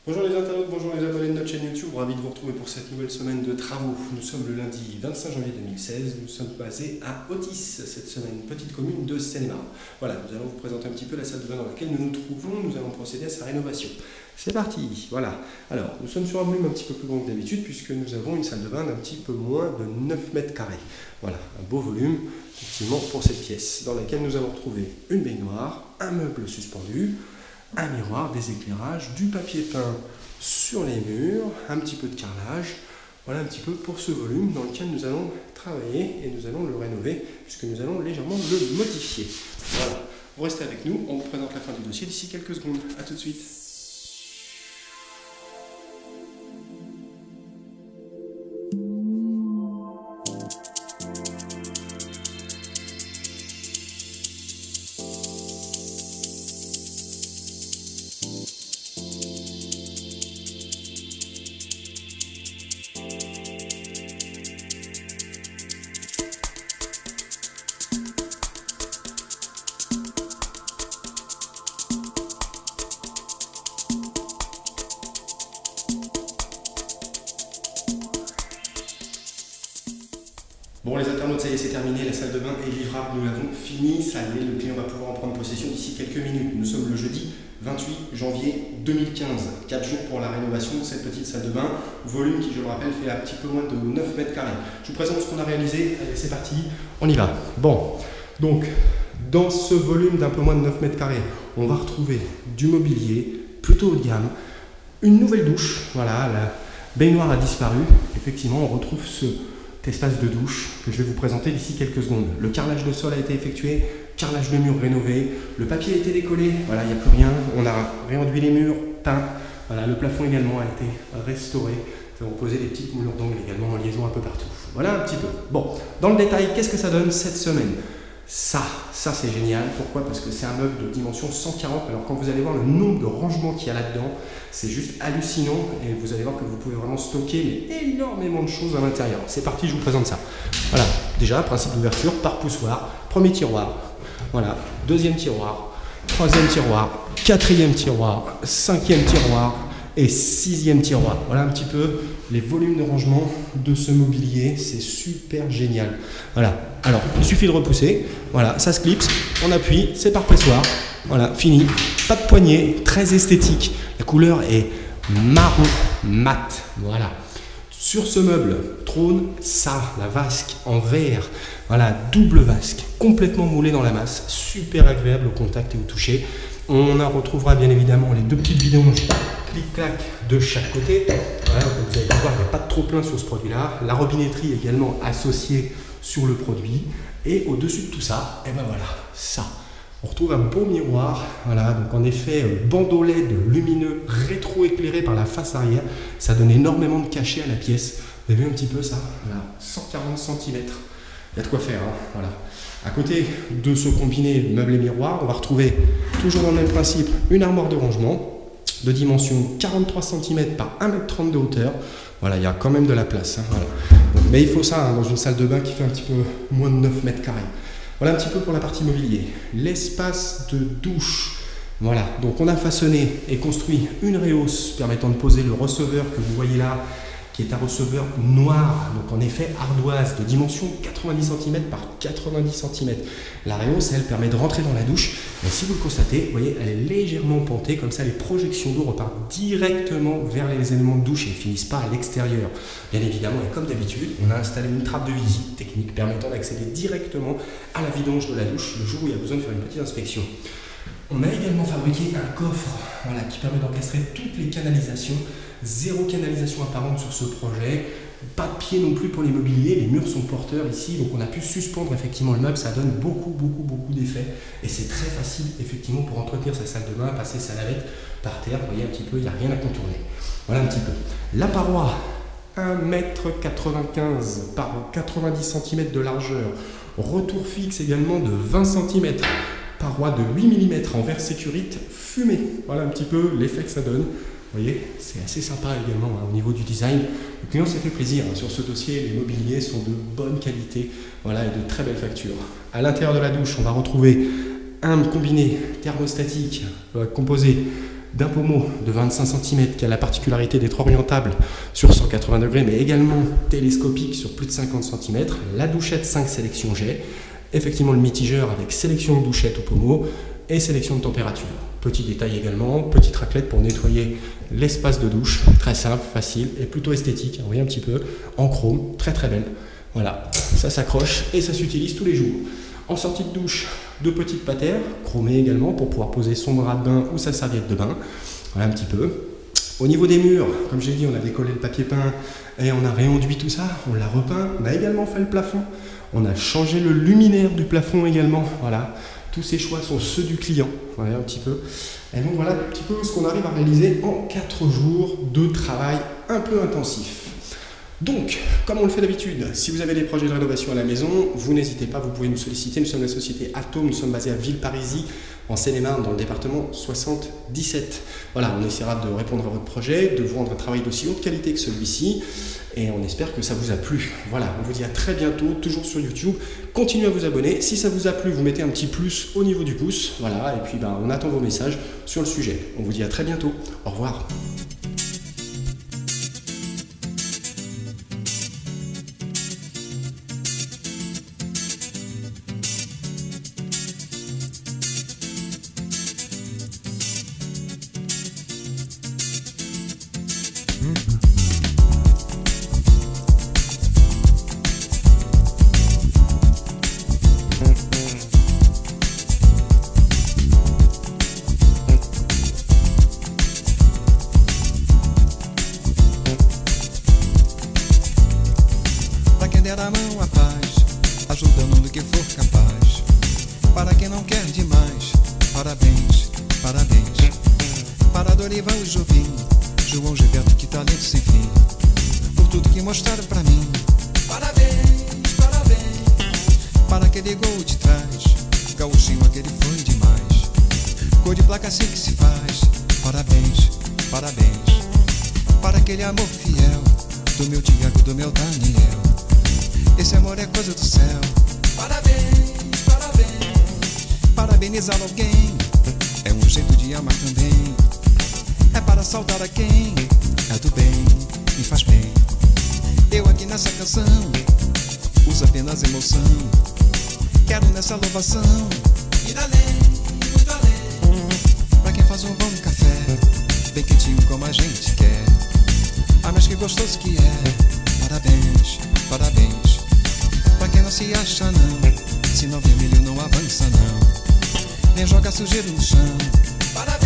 Bonjour les internautes, bonjour les abonnés de notre chaîne YouTube, ravi de vous retrouver pour cette nouvelle semaine de travaux. Nous sommes le lundi 25 janvier 2016, nous sommes basés à Otis cette semaine, petite commune de Seine-et-Marne. Voilà, nous allons vous présenter un petit peu la salle de bain dans laquelle nous nous trouvons, nous allons procéder à sa rénovation. C'est parti, voilà. Alors, nous sommes sur un volume un petit peu plus grand que d'habitude puisque nous avons une salle de bain d'un petit peu moins de 9 mètres carrés. Voilà, un beau volume effectivement pour cette pièce dans laquelle nous allons retrouver une baignoire, un meuble suspendu, un miroir, des éclairages, du papier peint sur les murs, un petit peu de carrelage. Voilà un petit peu pour ce volume dans lequel nous allons travailler et nous allons le rénover puisque nous allons légèrement le modifier. Voilà, vous restez avec nous, on vous présente la fin du dossier d'ici quelques secondes. A tout de suite. Bon les internautes, ça y est, c'est terminé, la salle de bain est livrable, nous l'avons fini, ça y est, le client va pouvoir en prendre possession d'ici quelques minutes. Nous sommes le jeudi 28 janvier 2015, 4 jours pour la rénovation de cette petite salle de bain, volume qui, je le rappelle, fait un petit peu moins de 9 mètres carrés. Je vous présente ce qu'on a réalisé, allez c'est parti, on y va. Bon, donc dans ce volume d'un peu moins de 9 mètres carrés, on va retrouver du mobilier plutôt haut de gamme, une nouvelle douche, voilà, la baignoire a disparu, effectivement on retrouve cet espace de douche que je vais vous présenter d'ici quelques secondes. Le carrelage de sol a été effectué, carrelage de mur rénové, le papier a été décollé, voilà, il n'y a plus rien, on a réenduit les murs, peint, voilà, le plafond également a été restauré, nous avons posé des petites moulures d'angle également en liaison un peu partout. Voilà un petit peu. Bon, dans le détail, qu'est-ce que ça donne cette semaine? Ça c'est génial. Pourquoi? Parce que c'est un meuble de dimension 140. Alors quand vous allez voir le nombre de rangements qu'il y a là-dedans, c'est juste hallucinant et vous allez voir que vous pouvez vraiment stocker mais énormément de choses à l'intérieur. C'est parti, je vous présente ça. Voilà, déjà, principe d'ouverture par poussoir. Premier tiroir, voilà, deuxième tiroir, troisième tiroir, quatrième tiroir, cinquième tiroir et sixième tiroir. Voilà un petit peu les volumes de rangement de ce mobilier, c'est super génial. Voilà, alors il suffit de repousser, voilà, ça se clipse, on appuie, c'est par pressoir, voilà, fini. Pas de poignée, très esthétique, la couleur est marron mat, voilà. Sur ce meuble trône ça, la vasque en verre, voilà, double vasque, complètement moulée dans la masse, super agréable au contact et au toucher. On en retrouvera bien évidemment les deux petites vidanges clic-clac de chaque côté. Voilà, donc vous allez voir, il n'y a pas de trop plein sur ce produit-là. La robinetterie également associée sur le produit. Et au-dessus de tout ça, et ben voilà, ça. On retrouve un beau miroir, voilà, donc en effet, bandeau LED lumineux rétro-éclairé par la face arrière. Ça donne énormément de cachet à la pièce. Vous avez vu un petit peu ça? Voilà, 140 cm. Il y a de quoi faire, hein, voilà. À côté de ce combiné meuble et miroir, on va retrouver, toujours dans le même principe, une armoire de rangement de dimension 43 cm par 1,30 m de hauteur. Voilà, il y a quand même de la place, hein, voilà. Donc, mais il faut ça hein, dans une salle de bain qui fait un petit peu moins de 9 mètres carrés. Voilà un petit peu pour la partie mobilier. L'espace de douche, voilà, donc on a façonné et construit une réhausse permettant de poser le receveur que vous voyez là, qui est un receveur noir, donc en effet ardoise, de dimension 90 cm par 90 cm. La réhausse, elle, permet de rentrer dans la douche, mais si vous le constatez, vous voyez, elle est légèrement pentée, comme ça les projections d'eau repartent directement vers les éléments de douche et ne finissent pas à l'extérieur. Bien évidemment, et comme d'habitude, on a installé une trappe de visite technique permettant d'accéder directement à la vidange de la douche le jour où il y a besoin de faire une petite inspection. On a également fabriqué un coffre voilà, qui permet d'encastrer toutes les canalisations. Zéro canalisation apparente sur ce projet. Pas de pied non plus pour les mobiliers. Les murs sont porteurs ici. Donc on a pu suspendre effectivement le meuble. Ça donne beaucoup d'effets. Et c'est très facile effectivement pour entretenir sa salle de bain, passer sa lavette par terre. Vous voyez un petit peu, il n'y a rien à contourner. Voilà un petit peu. La paroi, 1,95 m par 90 cm de largeur. Retour fixe également de 20 cm. Paroi de 8 mm en verre sécurite fumé. Voilà un petit peu l'effet que ça donne. Vous voyez, c'est assez sympa également hein, au niveau du design. Le client s'est fait plaisir hein, sur ce dossier. Les mobiliers sont de bonne qualité, voilà, et de très belles factures. À l'intérieur de la douche, on va retrouver un combiné thermostatique composé d'un pommeau de 25 cm qui a la particularité d'être orientable sur 180 degrés, mais également télescopique sur plus de 50 cm. La douchette 5 sélections jet. Effectivement, le mitigeur avec sélection de douchette au pommeau et sélection de température. Petit détail également, petite raclette pour nettoyer l'espace de douche. Très simple, facile et plutôt esthétique. Vous voyez un petit peu, en chrome, très très belle. Voilà, ça s'accroche et ça s'utilise tous les jours. En sortie de douche, 2 petites patères, chromées également pour pouvoir poser son drap de bain ou sa serviette de bain. Voilà un petit peu. Au niveau des murs, comme j'ai dit, on a décollé le papier peint et on a réenduit tout ça, on l'a repeint. On a également fait le plafond. On a changé le luminaire du plafond également. Voilà, tous ces choix sont ceux du client. Voilà un petit peu. Et donc voilà un petit peu ce qu'on arrive à réaliser en 4 jours de travail un peu intensif. Donc, comme on le fait d'habitude, si vous avez des projets de rénovation à la maison, vous n'hésitez pas, vous pouvez nous solliciter. Nous sommes la société Atome, nous sommes basés à Villeparisis, en Seine-et-Marne, dans le département 77. Voilà, on essaiera de répondre à votre projet, de vous rendre un travail d'aussi haute qualité que celui-ci, et on espère que ça vous a plu. Voilà, on vous dit à très bientôt, toujours sur YouTube. Continuez à vous abonner. Si ça vous a plu, vous mettez un petit plus au niveau du pouce. Voilà, et puis on attend vos messages sur le sujet. On vous dit à très bientôt. Au revoir. Der a mão à paz, ajudando no que for capaz. Para quem não quer demais, parabéns, parabéns. Para Dorival e Jovim, João Gilberto, que talento sem fim. Por tudo que mostraram pra mim, parabéns, parabéns. Para aquele gol de trás, gauchinho, aquele foi demais. Gol de placa assim que se faz, parabéns, parabéns. Para aquele amor fiel, do meu Tiago, do meu Daniel. Esse amor é coisa do céu. Parabéns, parabéns. Parabenizar alguém é um jeito de amar também. É para saudar a quem é do bem, me faz bem. Eu aqui nessa canção uso apenas emoção. Quero nessa louvação ir além, muito além. Pra quem faz um bom café, bem quentinho como a gente quer. Ah, mas que gostoso que é. Parabéns, parabéns. Pra quem não se acha não, se não vermelho não avança não. Nem joga sujeira no chão. Parabéns.